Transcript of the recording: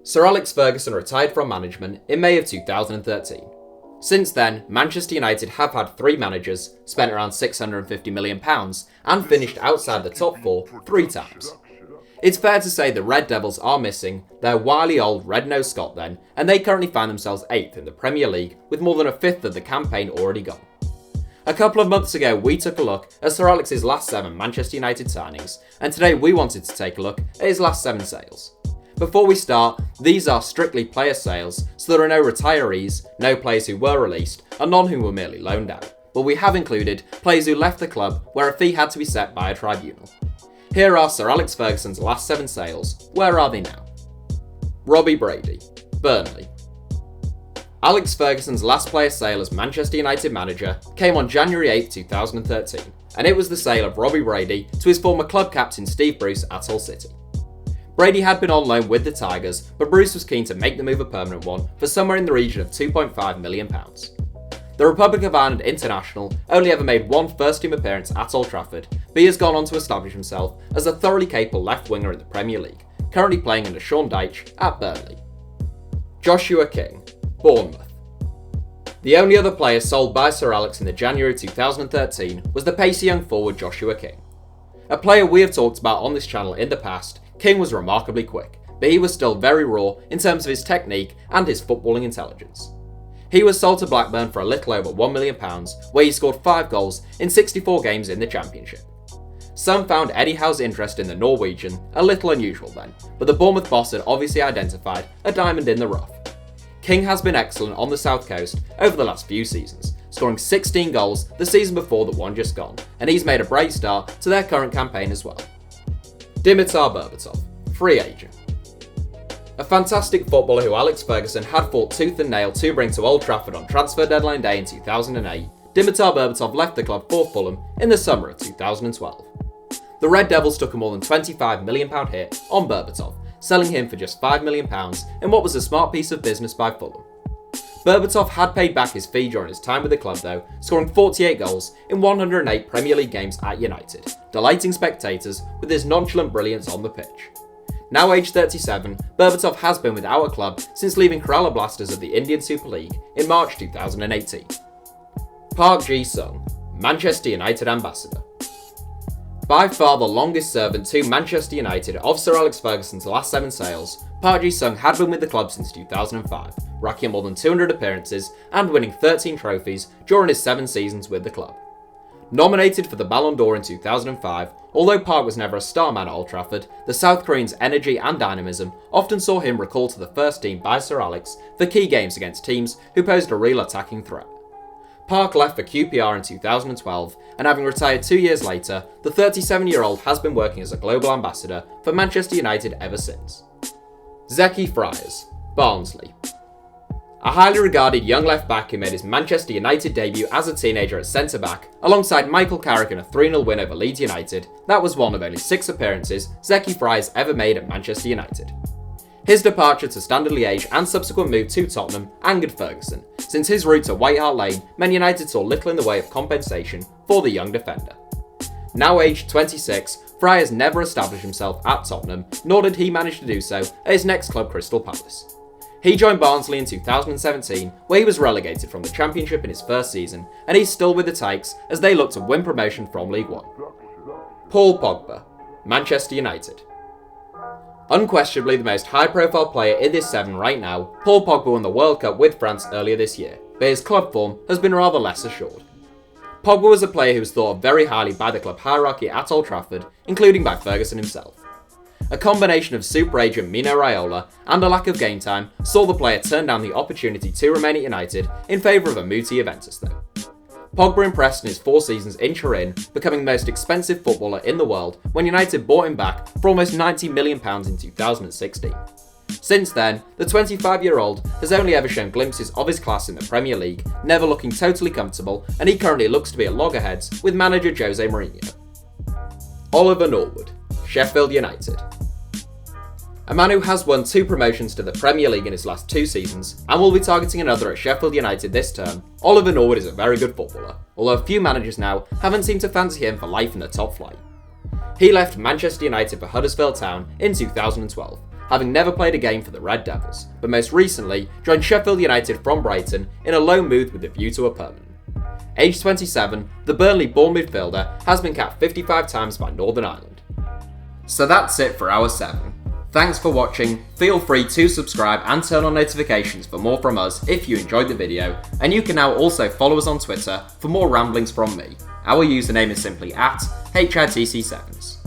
Sir Alex Ferguson retired from management in May of 2013. Since then, Manchester United have had 3 managers, spent around £650 million, and finished outside the top 4 3 times. It's fair to say the Red Devils are missing their wily old red-nosed Scot then, and they currently find themselves 8th in the Premier League with more than a fifth of the campaign already gone. A couple of months ago we took a look at Sir Alex's last 7 Manchester United signings, and today we wanted to take a look at his last 7 sales. Before we start, these are strictly player sales, so there are no retirees, no players who were released, and none who were merely loaned out, but we have included players who left the club where a fee had to be set by a tribunal. Here are Sir Alex Ferguson's last 7 sales. Where are they now? Robbie Brady, Burnley. Alex Ferguson's last player sale as Manchester United manager came on January 8, 2013, and it was the sale of Robbie Brady to his former club captain Steve Bruce at Hull City. Brady had been on loan with the Tigers, but Bruce was keen to make the move a permanent one for somewhere in the region of £2.5 million. The Republic of Ireland international only ever made one first-team appearance at Old Trafford, but he has gone on to establish himself as a thoroughly capable left winger in the Premier League, currently playing under Sean Dyche at Burnley. Joshua King, Bournemouth. The only other player sold by Sir Alex in the January 2013 was the pacey young forward Joshua King. A player we have talked about on this channel in the past, King was remarkably quick, but he was still very raw in terms of his technique and his footballing intelligence. He was sold to Blackburn for a little over £1 million, where he scored 5 goals in 64 games in the Championship. Some found Eddie Howe's interest in the Norwegian a little unusual then, but the Bournemouth boss had obviously identified a diamond in the rough. King has been excellent on the South Coast over the last few seasons, scoring 16 goals the season before the one just gone, and he's made a bright start to their current campaign as well. Dimitar Berbatov, free agent. A fantastic footballer who Alex Ferguson had fought tooth and nail to bring to Old Trafford on transfer deadline day in 2008, Dimitar Berbatov left the club for Fulham in the summer of 2012. The Red Devils took a more than £25 million hit on Berbatov, selling him for just £5 million in what was a smart piece of business by Fulham. Berbatov had paid back his fee during his time with the club though, scoring 48 goals in 108 Premier League games at United, delighting spectators with his nonchalant brilliance on the pitch. Now aged 37, Berbatov has been with our club since leaving Kerala Blasters of the Indian Super League in March 2018. Park Jisung, Manchester United ambassador. By far the longest servant to Manchester United of Sir Alex Ferguson's last 7 sales, Park Jisung had been with the club since 2005, racking more than 200 appearances and winning 13 trophies during his 7 seasons with the club. Nominated for the Ballon d'Or in 2005, although Park was never a star man at Old Trafford, the South Korean's energy and dynamism often saw him recalled to the first team by Sir Alex for key games against teams who posed a real attacking threat. Park left for QPR in 2012, and having retired 2 years later, the 37-year-old has been working as a global ambassador for Manchester United ever since. Zeki Fryers, Barnsley. A highly regarded young left-back who made his Manchester United debut as a teenager at centre-back, alongside Michael Carrick in a 3-0 win over Leeds United, that was one of only 6 appearances Zeki Fryers ever made at Manchester United. His departure to Standard Liège and subsequent move to Tottenham angered Ferguson, since his route to White Hart Lane meant United saw little in the way of compensation for the young defender. Now aged 26, Fryers never established himself at Tottenham, nor did he manage to do so at his next club Crystal Palace. He joined Barnsley in 2017, where he was relegated from the Championship in his first season, and he's still with the Tykes as they look to win promotion from League One. Paul Pogba, Manchester United. Unquestionably the most high-profile player in this 7 right now, Paul Pogba won the World Cup with France earlier this year, but his club form has been rather less assured. Pogba was a player who was thought of very highly by the club hierarchy at Old Trafford, including by Ferguson himself. A combination of super agent Mino Raiola and a lack of game time saw the player turn down the opportunity to remain at United in favour of a mood to Juventus though. Pogba impressed in his 4 seasons in Turin, becoming the most expensive footballer in the world when United bought him back for almost £90 million in 2016. Since then, the 25-year-old has only ever shown glimpses of his class in the Premier League, never looking totally comfortable, and he currently looks to be at loggerheads with manager Jose Mourinho. Oliver Norwood, Sheffield United. A man who has won 2 promotions to the Premier League in his last 2 seasons, and will be targeting another at Sheffield United this term, Oliver Norwood is a very good footballer, although a few managers now haven't seemed to fancy him for life in the top flight. He left Manchester United for Huddersfield Town in 2012, having never played a game for the Red Devils, but most recently joined Sheffield United from Brighton in a loan move with a view to a permanent. Aged 27, the Burnley-born midfielder has been capped 55 times by Northern Ireland. So that's it for Hour 7. Thanks for watching, feel free to subscribe and turn on notifications for more from us if you enjoyed the video, and you can now also follow us on Twitter for more ramblings from me. Our username is simply @HITC Sevens.